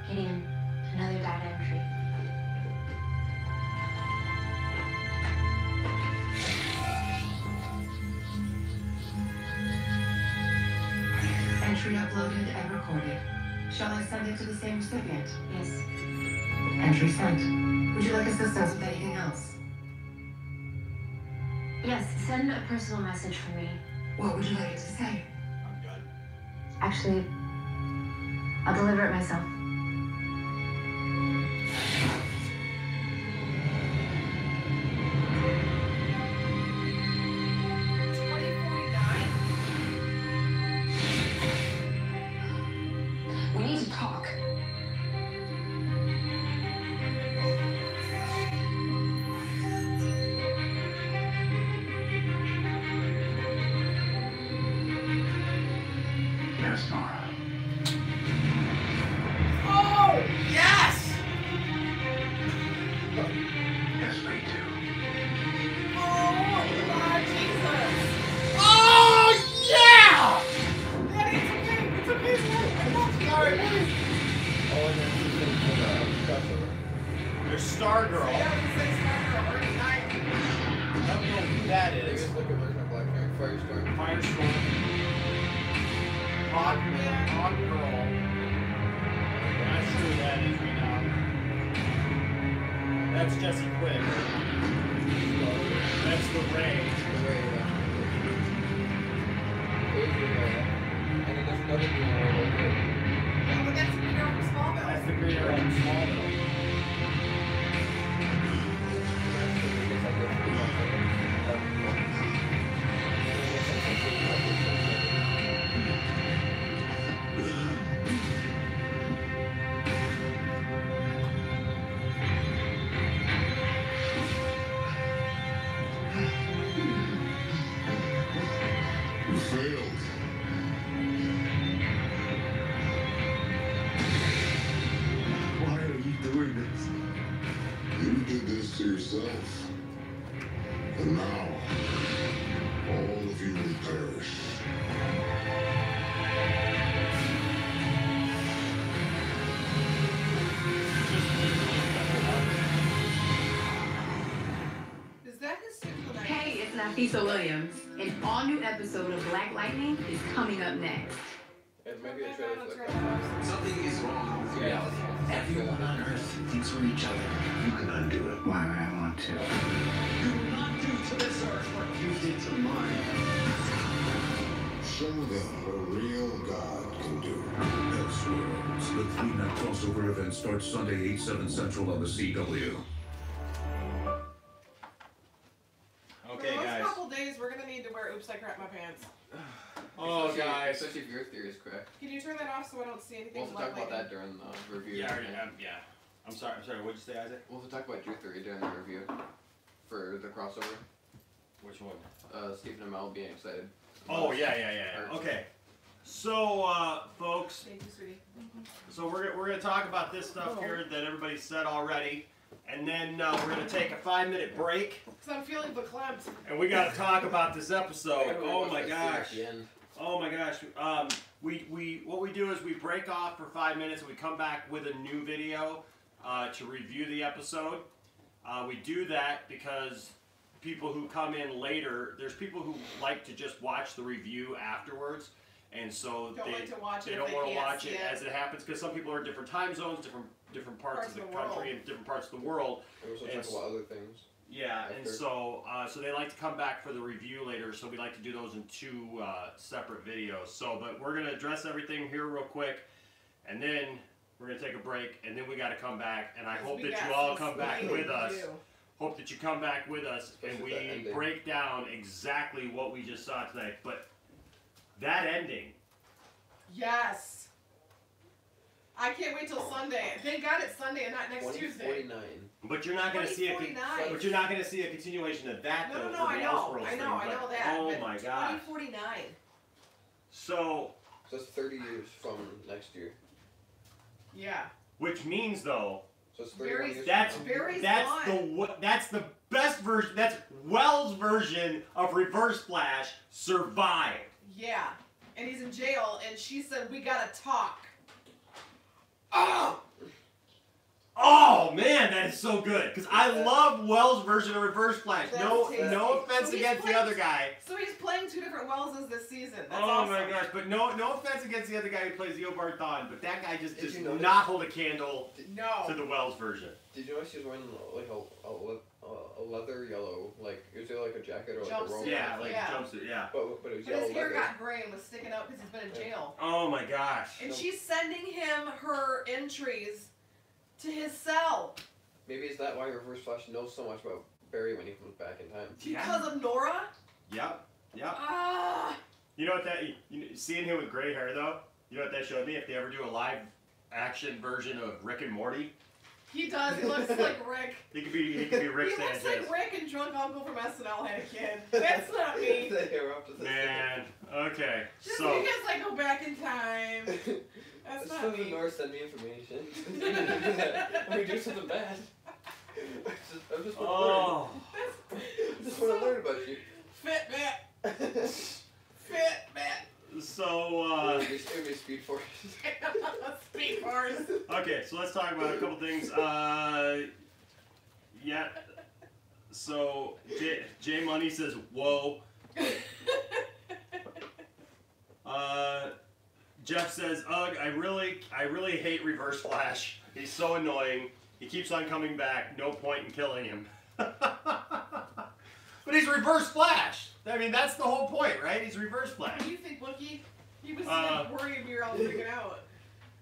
Getting another data entry. Entry uploaded and recorded. Shall I send it to the same recipient? Yes. Entry sent. Would you like assistance with anything else? Yes, send a personal message for me. What would you like it to say? Actually, I'll deliver it myself. We need to talk. Yes, Nora. Oh, yes! Yes, me too. Oh, God, Jesus! Oh, yeah! Daddy, it's okay. It's okay. It's okay. Sorry. Oh, and then she's gonna put a crossover. There's Stargirl. I don't say Stargirl or Ignite. I don't know who that I is. guess look at version of Black Fire Firestorm. Firestorm. Hawk Girl. I'm not sure who that is right now. That's Jesse Quick. That's the Ray. The way and then there's another green arrow right there. Yeah, but that's the Green Arrow from Smallville. That's the Green Arrow from Smallville. You failed. Why are you doing this? You did this to yourself. And now, all of you will perish. Is that his super Hey, it's Nafisa Williams. An all-new episode of Black Lightning is coming up next. And maybe a trailer for the Something is wrong with reality. Everyone on Earth thinks we're each other. You can undo it. Why would I want to? You will not do to this Earth what you did to mine. Show them what a real God can do. Elseworlds. The Cleanup crossover event starts Sunday, 8/7 Central on the CW. Okay, For the guys. next couple days, we're gonna need to wear Oops, I Crap My Pants. Oh, guys. Especially if your theory is correct. Can you turn that off so I don't see anything? We'll have to talk about that during the review. Yeah, yeah. I'm sorry. What'd you say, Isaac? We'll have to talk about your theory during the review for the crossover. Which one? Stephen and Mel being excited. Oh, yeah. Okay. So, folks. Thank you, sweetie. So we're gonna talk about this stuff here that everybody said already, and then we're gonna take a 5-minute break, Because I'm feeling verklempt. and we gotta talk about this episode. I really Oh watched my that scene gosh. at the end. Oh my gosh. What we do is we break off for 5 minutes and we come back with a new video to review the episode. We do that because people who come in later, there's people who like to just watch the review afterwards, and so Don't like to watch it they if don't they want to can't watch see it it. as it happens, because some people are in different time zones, different parts of the country and different parts of the world. And we're And also talking about other things. Yeah, and after. so they like to come back for the review later, so we like to do those in 2 separate videos. So, but we're gonna address everything here real quick, and then we're gonna take a break, and then we got to come back. And I hope that you all come back with us. Hope that you come back with us, and we break down exactly what we just saw tonight. But that ending. Yes. I can't wait till Sunday. Thank God it's Sunday and not next Tuesday. 2049. But you're not going to see a. 2049. But you're not going to see a continuation of that though. No, for I the know. Elseworlds I know thing, but- that. Oh but my gosh. 2049. So that's 30 years from next year. Yeah. Which means though, So it's 31 years. That's from now. that's the best version. That's Wells' version of Reverse Flash survived. Yeah, and he's in jail, and she said we gotta talk. Oh man, that is so good because I love Wells' version of Reverse Flash. No offense against the other guy. So he's playing two different Welleses this season. That's Oh awesome. my gosh, but no offense against the other guy who plays Eobard Thawne, but that guy just does you notice- not hold a candle No. to the Wells version. Did you notice he was wearing like a leather yellow, like it was either like a jacket or like a Jumpsuit. robe? Yeah, like Yeah. jumpsuit, yeah. But it was But yellow his hair leather. got gray and was sticking out because he's been in jail. Oh my gosh. And she's sending him her entries to his cell Maybe is that why Reverse Flash knows so much about Barry when he comes back in time? because of Nora. Yep. Ah. You know what that? Seeing him with gray hair though, you know what that showed me? If they ever do a live action version of Rick and Morty, He does. He looks like Rick. he could be Rick He Sanchez. looks like Rick and Drunk Uncle from SNL had a kid. That's not me. Man, okay, Just so because I go back in time. That's Just not so me. Nora send me information. When we do something bad. I'm just oh, I just want to learn about you. Fitbit. Fitbit. so It would be Speed Force. Speed Force. okay, so let's talk about a couple things. Yeah. So J Money says, "Whoa." Jeff says, "Ugh, I really hate Reverse Flash. He's so annoying. He keeps on coming back. No point in killing him." But he's Reverse Flash. I mean, that's the whole point, right? He's Reverse Flash. What do you think, Wookie? He was worried we were all freaking out.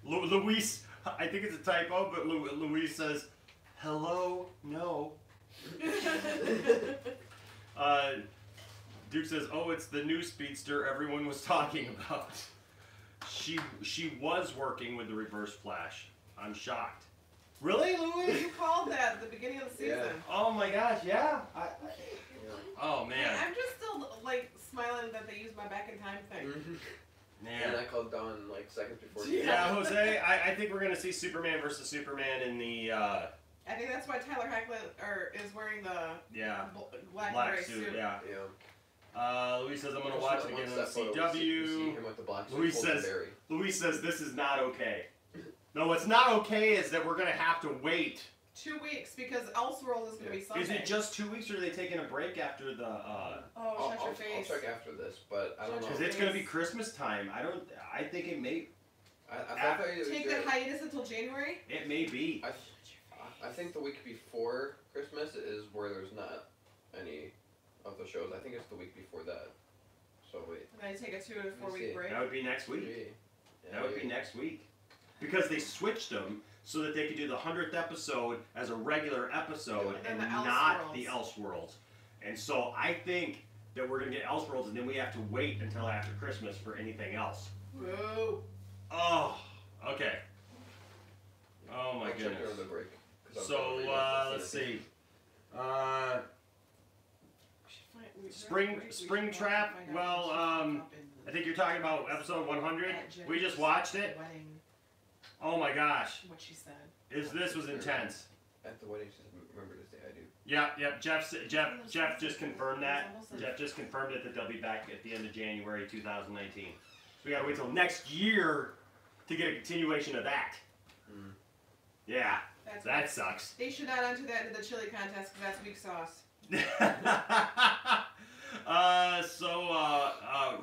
Luis, I think it's a typo, but Luis says, "Hello, no." Duke says, "Oh, it's the new speedster everyone was talking about." She was working with the Reverse Flash. I'm shocked. Really, Louis? You called that at the beginning of the season. Yeah. Oh my gosh, yeah. Oh man. I'm just still like smiling that they used my back in time thing. Man. And I called Dawn like seconds before. Yeah, Jose, I think we're gonna see Superman versus Superman in the I think that's why Tyler Hoechlin is wearing the black and gray suit. Yeah. Louis says I'm gonna watch it again on CW. Louis says this is not okay. No, what's not okay is that we're gonna have to wait. 2 weeks because Elseworld is gonna be Sunday. Is it just 2 weeks, or are they taking a break after the? Shut your face. I'll check after this, but I don't know. Because it's gonna be Christmas time. I think it may. Take the hiatus until January. It may be. I think the week before Christmas is where there's not any of the shows. I think it's the week before that. So wait. And then you take a 2 to 4 week break. That would be next week. Yeah, that would be next week. Because they switched them so that they could do the 100th episode as a regular episode and not the Elseworlds. And so I think that we're going to get Elseworlds and then we have to wait until after Christmas for anything else. Whoa. Oh, okay. Oh my goodness. Check during the break. So, let's see. Spring Trap, well, I think you're talking about episode 100. We just watched it. Oh my gosh. What she said. This was intense. At the wedding, she said, "Remember to say I do." Yep. Jeff just confirmed that. Jeff just confirmed it that they'll be back at the end of January 2019. So we gotta wait till next year to get a continuation of that. Yeah, that sucks. They should not enter that into the chili contest because that's weak sauce.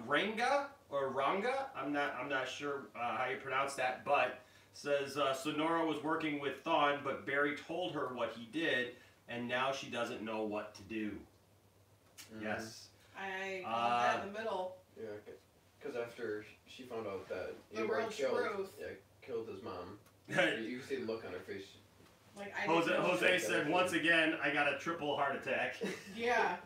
Ranga or Ranga, I'm not sure how you pronounce that, but says Sonora was working with Thawne, but Barry told her what he did, and now she doesn't know what to do. Yes. I got that in the middle. Yeah, because after she found out that The real truth. killed his mom, you can see the look on her face. Like Jose said, once again, I got a triple heart attack. Yeah.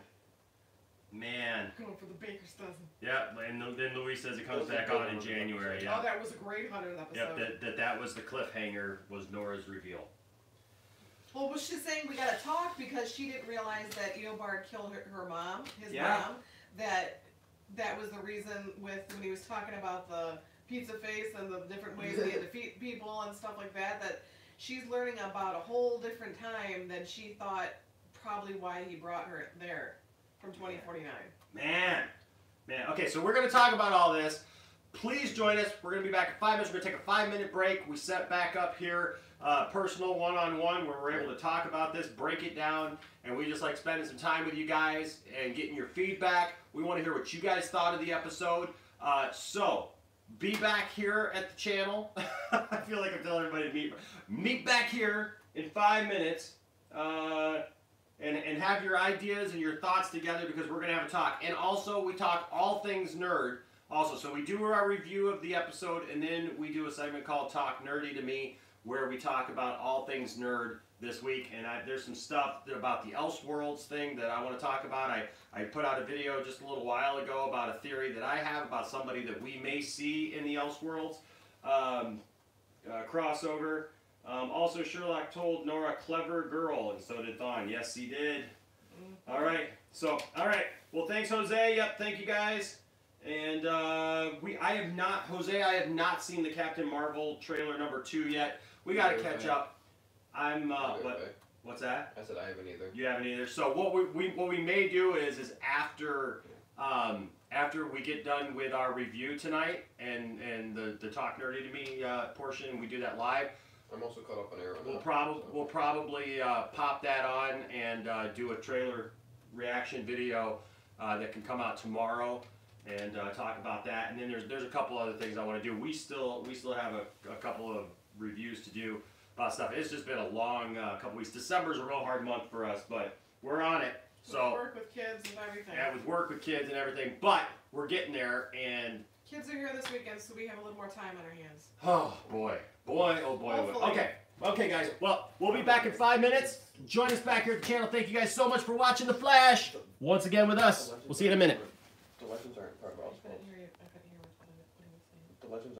Man. Going for the baker's dozen. Yeah, and then Louis says it comes back on in January. Yeah. Oh, that was a great 100th episode. Yep, that was the cliffhanger, was Nora's reveal. Well, was she saying we gotta talk because she didn't realize that Eobard killed her mom, his mom, that was the reason when he was talking about the pizza face and the different ways he had to defeat people and stuff like that, that she's learning about a whole different time than she thought probably why he brought her there from 2049. Man. Okay, so we're going to talk about all this. Please join us. We're going to be back in 5 minutes. We're going to take a 5-minute break. We set back up here, personal one-on-one, where we're able to talk about this, break it down, and we just like spending some time with you guys and getting your feedback. We want to hear what you guys thought of the episode. So, be back here at the channel. I feel like I'm telling everybody to meet back here in 5 minutes. And have your ideas and your thoughts together, because we're going to have a talk. And also, we talk all things nerd. Also, so we do our review of the episode, and then we do a segment called Talk Nerdy to Me, where we talk about all things nerd this week. And there's some stuff about the Elseworlds thing that I want to talk about. I put out a video just a little while ago about a theory that I have about somebody that we may see in the Elseworlds crossover. Also, Sherlock told Nora, clever girl, and so did Thawne. Yes, he did. All right. So, all right. Well, thanks, Jose. Yep, thank you, guys. And I have not seen the Captain Marvel trailer number 2 yet. We got to catch up. What's that? I said I haven't either. You haven't either. So what we may do is after we get done with our review tonight and the Talk Nerdy to Me portion, we do that live. I'm also caught up on Arrow now. We'll probably pop that on and do a trailer reaction video that can come out tomorrow and talk about that. And then there's a couple other things I want to do. We still have a couple of reviews to do about stuff. It's just been a long couple weeks. December's a real hard month for us, but we're on it. So with work with kids and everything. Yeah, with work with kids and everything, but we're getting there. And kids are here this weekend, so we have a little more time on our hands. Oh boy. Hopefully. Okay, guys. Well, we'll be back in 5 minutes. Join us back here at the channel. Thank you guys so much for watching The Flash once again with us. We'll see you in a minute. The legends aren't part of Elseworlds. The legends